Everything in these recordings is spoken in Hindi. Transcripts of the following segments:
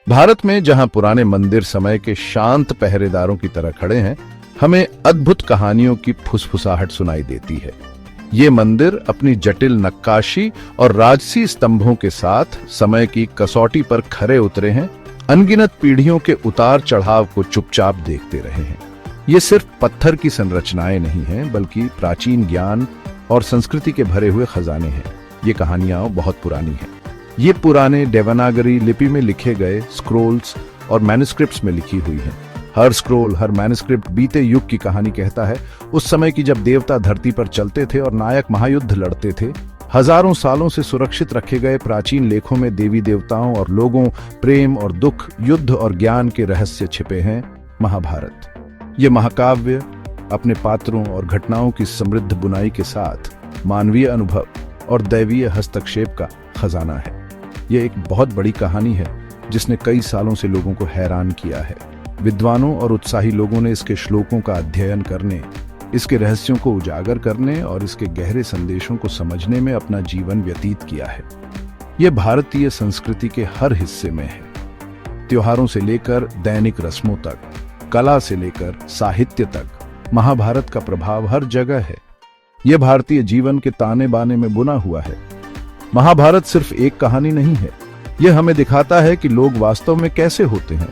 भारत में जहां पुराने मंदिर समय के शांत पहरेदारों की तरह खड़े हैं, हमें अद्भुत कहानियों की फुसफुसाहट सुनाई देती है। ये मंदिर अपनी जटिल नक्काशी और राजसी स्तंभों के साथ समय की कसौटी पर खरे उतरे हैं, अनगिनत पीढ़ियों के उतार चढ़ाव को चुपचाप देखते रहे हैं। ये सिर्फ पत्थर की संरचनाएं नहीं हैं, बल्कि प्राचीन ज्ञान और संस्कृति के भरे हुए खजाने हैं। ये कहानियां बहुत पुरानी हैं। ये पुराने देवनागरी लिपि में लिखे गए स्क्रोल्स और मैन्युस्क्रिप्ट्स में लिखी हुई हैं। हर स्क्रोल, हर मैन्युस्क्रिप्ट बीते युग की कहानी कहता है, उस समय की जब देवता धरती पर चलते थे और नायक महायुद्ध लड़ते थे। हजारों सालों से सुरक्षित रखे गए प्राचीन लेखों में देवी देवताओं और लोगों, प्रेम और दुख, युद्ध और ज्ञान के रहस्य छिपे हैं। महाभारत, ये महाकाव्य अपने पात्रों और घटनाओं की समृद्ध बुनाई के साथ मानवीय अनुभव और दैवीय हस्तक्षेप का खजाना है। यह एक बहुत बड़ी कहानी है जिसने कई सालों से लोगों को हैरान किया है। विद्वानों और उत्साही लोगों ने इसके श्लोकों का अध्ययन करने, इसके रहस्यों को उजागर करने और इसके गहरे संदेशों को समझने में अपना जीवन व्यतीत किया है। यह भारतीय संस्कृति के हर हिस्से में है। त्योहारों से लेकर दैनिक रस्मों तक, कला से लेकर साहित्य तक, महाभारत का प्रभाव हर जगह है। यह भारतीय जीवन के ताने बाने में बुना हुआ है। महाभारत सिर्फ एक कहानी नहीं है, यह हमें दिखाता है कि लोग वास्तव में कैसे होते हैं।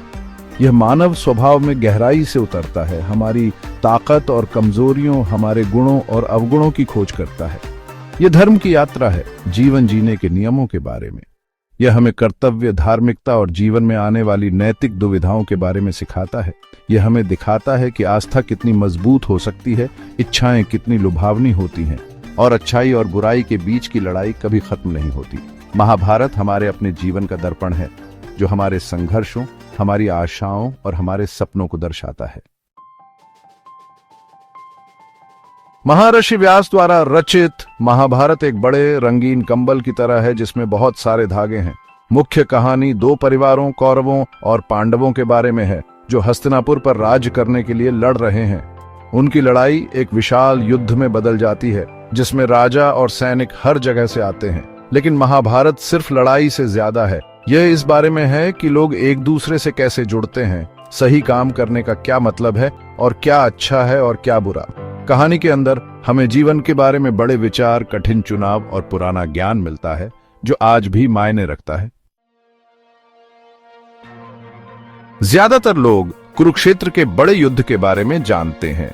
यह मानव स्वभाव में गहराई से उतरता है, हमारी ताकत और कमजोरियों, हमारे गुणों और अवगुणों की खोज करता है। यह धर्म की यात्रा है, जीवन जीने के नियमों के बारे में। यह हमें कर्तव्य, धार्मिकता और जीवन में आने वाली नैतिक दुविधाओं के बारे में सिखाता है। यह हमें दिखाता है कि आस्था कितनी मजबूत हो सकती है, इच्छाएं कितनी लुभावनी होती हैं और अच्छाई और बुराई के बीच की लड़ाई कभी खत्म नहीं होती। महाभारत हमारे अपने जीवन का दर्पण है, जो हमारे संघर्षों, हमारी आशाओं और हमारे सपनों को दर्शाता है। महर्षि व्यास द्वारा रचित महाभारत एक बड़े रंगीन कंबल की तरह है जिसमें बहुत सारे धागे हैं। मुख्य कहानी दो परिवारों, कौरवों और पांडवों के बारे में है, जो हस्तिनापुर पर राज करने के लिए लड़ रहे हैं। उनकी लड़ाई एक विशाल युद्ध में बदल जाती है, जिसमें राजा और सैनिक हर जगह से आते हैं। लेकिन महाभारत सिर्फ लड़ाई से ज्यादा है। यह इस बारे में है कि लोग एक दूसरे से कैसे जुड़ते हैं, सही काम करने का क्या मतलब है और क्या अच्छा है और क्या बुरा। कहानी के अंदर हमें जीवन के बारे में बड़े विचार, कठिन चुनाव और पुराना ज्ञान मिलता है, जो आज भी मायने रखता है। ज्यादातर लोग कुरुक्षेत्र के बड़े युद्ध के बारे में जानते हैं,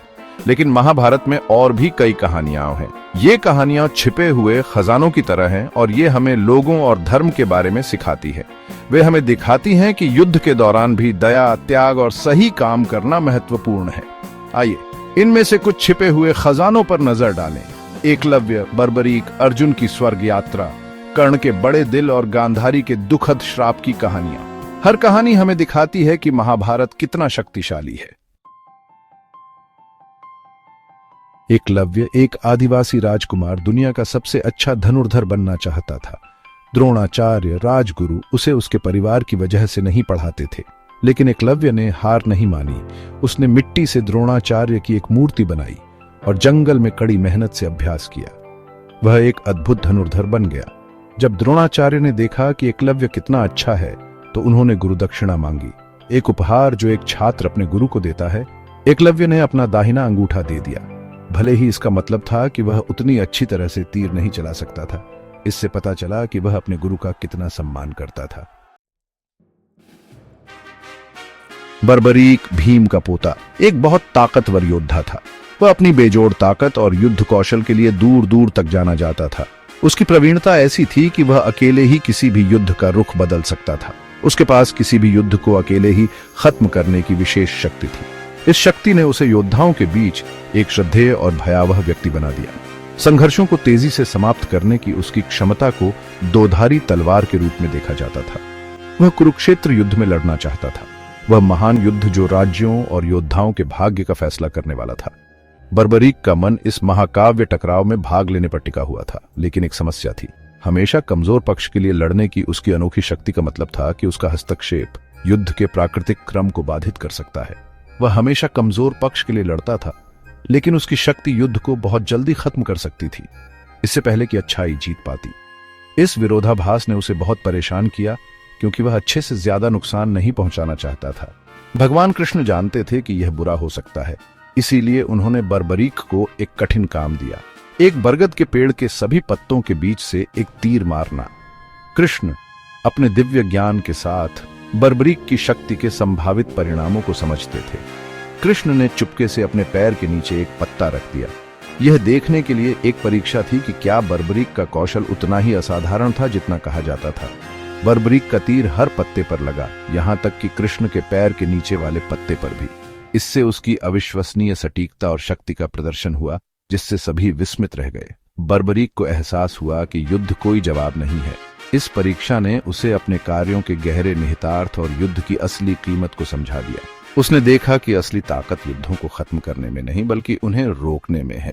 लेकिन महाभारत में और भी कई कहानियां हैं। ये कहानियां छिपे हुए खजानों की तरह हैं और ये हमें लोगों और धर्म के बारे में सिखाती है। वे हमें दिखाती हैं कि युद्ध के दौरान भी दया, त्याग और सही काम करना महत्वपूर्ण है। आइए इनमें से कुछ छिपे हुए खजानों पर नजर डालें। एकलव्य, बर्बरीक, अर्जुन की स्वर्ग यात्रा, कर्ण के बड़े दिल और गांधारी के दुखद श्राप की कहानियां। हर कहानी हमें दिखाती है कि महाभारत कितना शक्तिशाली है। एकलव्य एक आदिवासी राजकुमार दुनिया का सबसे अच्छा धनुर्धर बनना चाहता था। द्रोणाचार्य, राजगुरु, उसे उसके परिवार की वजह से नहीं पढ़ाते थे, लेकिन एकलव्य ने हार नहीं मानी। उसने मिट्टी से द्रोणाचार्य की एक मूर्ति बनाई और जंगल में कड़ी मेहनत से अभ्यास किया। वह एक अद्भुत धनुर्धर बन गया। जब द्रोणाचार्य ने देखा कि एकलव्य कितना अच्छा है, तो उन्होंने गुरु दक्षिणा मांगी, एक उपहार जो एक छात्र अपने गुरु को देता है। एकलव्य ने अपना दाहिना अंगूठा दे दिया। भले ही इसका मतलब था कि वह उतनी अच्छी तरह से तीर नहीं चला सकता था, इससे पता चला कि वह अपने गुरु का कितना सम्मान करता था। बर्बरीक, भीम का पोता, एक बहुत ताकतवर योद्धा था। वह अपनी बेजोड़ ताकत और युद्ध कौशल के लिए दूर दूर तक जाना जाता था। उसकी प्रवीणता ऐसी थी कि वह अकेले ही किसी भी युद्ध का रुख बदल सकता था। उसके पास किसी भी युद्ध को अकेले ही खत्म करने की विशेष शक्ति थी। इस शक्ति ने उसे योद्धाओं के बीच एक श्रद्धेय और भयावह व्यक्ति बना दिया। संघर्षों को तेजी से समाप्त करने की उसकी क्षमता को दोधारी तलवार के रूप में देखा जाता था। वह कुरुक्षेत्र युद्ध में लड़ना चाहता था, वह महान युद्ध जो राज्यों और योद्धाओं के भाग्य का फैसला करने वाला था। बर्बरीक का मन इस महाकाव्य टकराव में भाग लेने पर टिका हुआ था, लेकिन एक समस्या थी। हमेशा कमजोर पक्ष के लिए लड़ने की उसकी अनोखी शक्ति का मतलब था कि उसका हस्तक्षेप युद्ध के प्राकृतिक क्रम को बाधित कर सकता है। वह हमेशा कमजोर पक्ष के लिए लड़ता था, लेकिन उसकी शक्ति युद्ध को बहुत जल्दी खत्म कर सकती थी, इससे पहले कि अच्छाई जीत पाती। इस विरोधाभास ने उसे बहुत परेशान किया क्योंकि वह अच्छे से ज्यादा नुकसान नहीं पहुंचाना चाहता था। भगवान कृष्ण जानते थे कि यह बुरा हो सकता है, इसीलिए उन्होंने बर्बरीक को एक कठिन काम दिया, एक बरगद के पेड़ के सभी पत्तों के बीच से एक तीर मारना। कृष्ण अपने दिव्य ज्ञान के साथ बर्बरीक की शक्ति के संभावित परिणामों को समझते थे। कृष्ण ने चुपके से अपने पैर के नीचे एक पत्ता रख दिया। यह देखने के लिए एक परीक्षा थी कि क्या बर्बरीक का कौशल उतना ही असाधारण था जितना कहा जाता था। बर्बरीक का तीर हर पत्ते पर लगा, यहां तक कि कृष्ण के पैर के नीचे वाले पत्ते पर भी। इससे उसकी अविश्वसनीय सटीकता और शक्ति का प्रदर्शन हुआ, जिससे सभी विस्मित रह गए। बर्बरीक को एहसास हुआ कि युद्ध कोई जवाब नहीं है। इस परीक्षा ने उसे अपने कार्यों के गहरे निहितार्थ और युद्ध की असली कीमत को समझा दिया। उसने देखा कि असली ताकत युद्धों को खत्म करने में नहीं बल्कि उन्हें रोकने में है।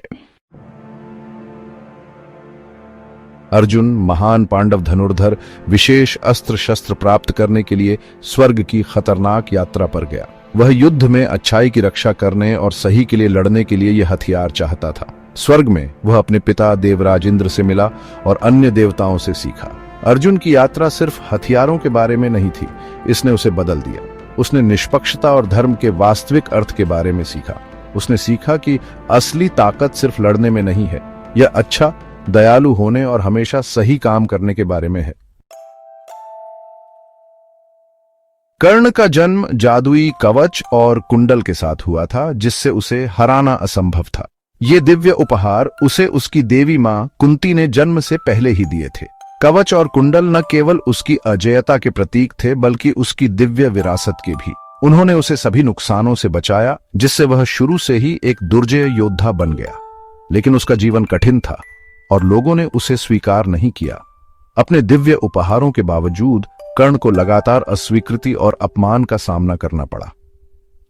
अर्जुन, महान पांडव धनुर्धर, विशेष अस्त्र शस्त्र प्राप्त करने के लिए स्वर्ग की खतरनाक यात्रा पर गया। वह युद्ध में अच्छाई की रक्षा करने और सही के लिए लड़ने के लिए यह हथियार चाहता था। स्वर्ग में वह अपने पिता देवराज इंद्र से मिला और अन्य देवताओं से सीखा। अर्जुन की यात्रा सिर्फ हथियारों के बारे में नहीं थी, इसने उसे बदल दिया। उसने निष्पक्षता और धर्म के वास्तविक अर्थ के बारे में सीखा। उसने सीखा कि असली ताकत सिर्फ लड़ने में नहीं है, यह अच्छा, दयालु होने और हमेशा सही काम करने के बारे में है। कर्ण का जन्म जादुई कवच और कुंडल के साथ हुआ था, जिससे उसे हराना असंभव था। ये दिव्य उपहार उसे उसकी देवी मां कुंती ने जन्म से पहले ही दिए थे। कवच और कुंडल न केवल उसकी अजेयता के प्रतीक थे, बल्कि उसकी दिव्य विरासत के भी। उन्होंने उसे सभी नुकसानों से बचाया, जिससे वह शुरू से ही एक दुर्जय योद्धा बन गया। लेकिन उसका जीवन कठिन था और लोगों ने उसे स्वीकार नहीं किया। अपने दिव्य उपहारों के बावजूद कर्ण को लगातार अस्वीकृति और अपमान का सामना करना पड़ा।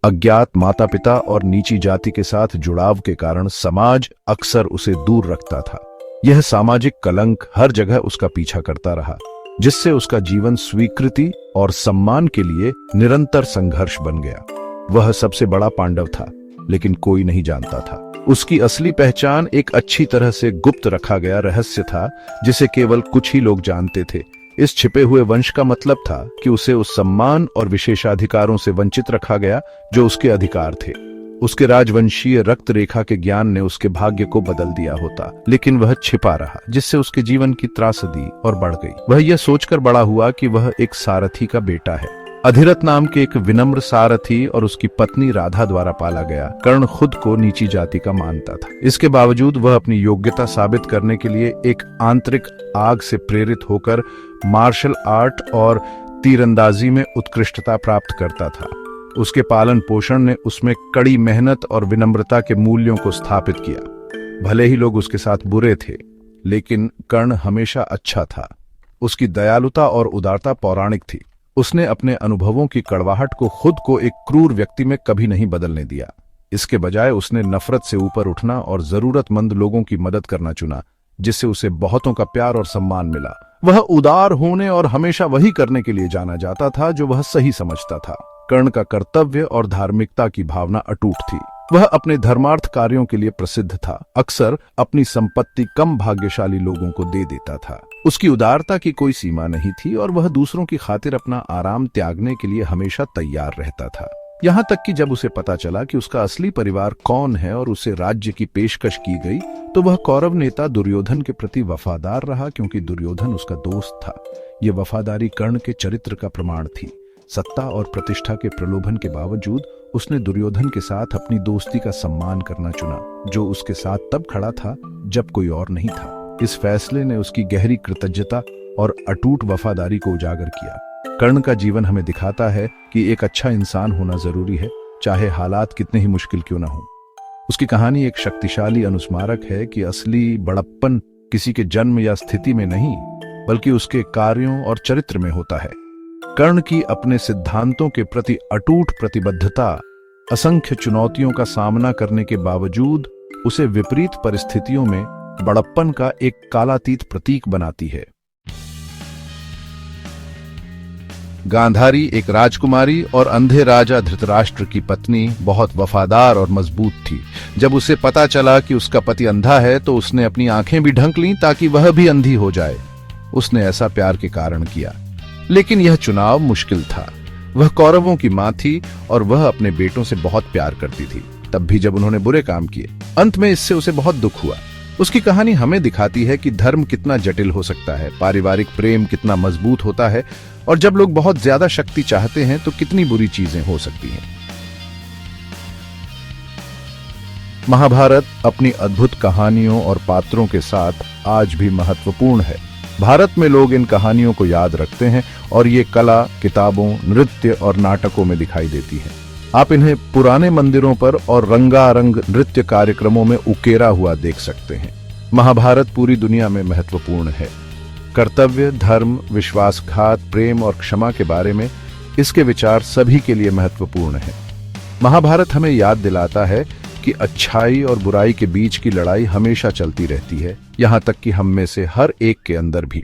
अज्ञात माता पिता और नीची जाति के साथ जुड़ाव के कारण समाज अक्सर उसे दूर रखता था। यह सामाजिक कलंक हर जगह उसका पीछा करता रहा, जिससे उसका जीवन स्वीकृति और सम्मान के लिए निरंतर संघर्ष बन गया। वह सबसे बड़ा पांडव था, लेकिन कोई नहीं जानता था। उसकी असली पहचान एक अच्छी तरह से गुप्त रखा गया रहस्य था, जिसे केवल कुछ ही लोग जानते थे। इस छिपे हुए वंश का मतलब था कि उसे उस सम्मान और विशेषाधिकारों से वंचित रखा गया जो उसके अधिकार थे। उसके राजवंशीय रक्त रेखा के ज्ञान ने उसके भाग्य को बदल दिया होता, लेकिन वह छिपा रहा, जिससे उसके जीवन की त्रासदी और बढ़ गई। वह यह सोचकर बड़ा हुआ कि वह एक सारथी का बेटा है। अधिरथ नाम के एक विनम्र सारथी और उसकी पत्नी राधा द्वारा पाला गया। कर्ण खुद को नीची जाति का मानता था। इसके बावजूद वह अपनी योग्यता साबित करने के लिए एक आंतरिक आग से प्रेरित होकर मार्शल आर्ट और तीरंदाजी में उत्कृष्टता प्राप्त करता था। उसके पालन पोषण ने उसमें कड़ी मेहनत और विनम्रता के मूल्यों को स्थापित किया। भले ही लोग उसके साथ बुरे थे, लेकिन कर्ण हमेशा अच्छा था। उसकी दयालुता और उदारता पौराणिक थी। उसने अपने अनुभवों की कड़वाहट को खुद को एक क्रूर व्यक्ति में कभी नहीं बदलने दिया। इसके बजाय उसने नफरत से ऊपर उठना और जरूरतमंद लोगों की मदद करना चुना, जिससे उसे बहुतों का प्यार और सम्मान मिला। वह उदार होने और हमेशा वही करने के लिए जाना जाता था जो वह सही समझता था। कर्ण का कर्तव्य और धार्मिकता की भावना अटूट थी। वह अपने धर्मार्थ कार्यों के लिए प्रसिद्ध था। अक्सर अपनी संपत्ति कम भाग्यशाली लोगों को दे देता था। उसकी उदारता की कोई सीमा नहीं थी और वह दूसरों की खातिर अपना आराम त्यागने के लिए हमेशा तैयार रहता था। यहाँ तक कि जब उसे पता चला कि उसका असली परिवार कौन है और उसे राज्य की पेशकश की गई, तो वह कौरव नेता दुर्योधन के प्रति वफादार रहा, क्योंकि दुर्योधन उसका दोस्त था। यह वफादारी कर्ण के चरित्र का प्रमाण थी। सत्ता और प्रतिष्ठा के प्रलोभन के बावजूद उसने दुर्योधन के साथ अपनी दोस्ती का सम्मान करना चुना, जो उसके साथ तब खड़ा था जब कोई और नहीं था। इस फैसले ने उसकी गहरी कृतज्ञता और अटूट वफादारी को उजागर किया। कर्ण का जीवन हमें दिखाता है कि एक अच्छा इंसान होना जरूरी है, चाहे हालात कितने ही मुश्किल क्यों ना हो। उसकी कहानी एक शक्तिशाली अनुस्मारक है कि असली बड़प्पन किसी के जन्म या स्थिति में नहीं, बल्कि उसके कार्यों और चरित्र में होता है। कर्ण की अपने सिद्धांतों के प्रति अटूट प्रतिबद्धता असंख्य चुनौतियों का सामना करने के बावजूद उसे विपरीत परिस्थितियों में बड़प्पन का एक कालातीत प्रतीक बनाती है। गांधारी एक राजकुमारी और अंधे राजा धृतराष्ट्र की पत्नी बहुत वफादार और मजबूत थी। जब उसे पता चला कि उसका पति अंधा है, तो उसने अपनी आंखें भी ढक लीं ताकि वह भी अंधी हो जाए। उसने ऐसा प्यार के कारण किया। लेकिन यह चुनाव मुश्किल था। वह कौरवों की मां थी और वह अपने बेटों से बहुत प्यार करती थी, तब भी जब उन्होंने बुरे काम किए। अंत में इससे उसे बहुत दुख हुआ। उसकी कहानी हमें दिखाती है कि धर्म कितना जटिल हो सकता है, पारिवारिक प्रेम कितना मजबूत होता है, और जब लोग बहुत ज्यादा शक्ति चाहते हैं तो कितनी बुरी चीजें हो सकती हैं। महाभारत अपनी अद्भुत कहानियों और पात्रों के साथ आज भी महत्वपूर्ण है। भारत में लोग इन कहानियों को याद रखते हैं और ये कला, किताबों, नृत्य और नाटकों में दिखाई देती है। आप इन्हें पुराने मंदिरों पर और रंगारंग नृत्य कार्यक्रमों में उकेरा हुआ देख सकते हैं। महाभारत पूरी दुनिया में महत्वपूर्ण है। कर्तव्य, धर्म, विश्वासघात, प्रेम और क्षमा के बारे में इसके विचार सभी के लिए महत्वपूर्ण है। महाभारत हमें याद दिलाता है कि अच्छाई और बुराई के बीच की लड़ाई हमेशा चलती रहती है, यहाँ तक कि हम में से हर एक के अंदर भी।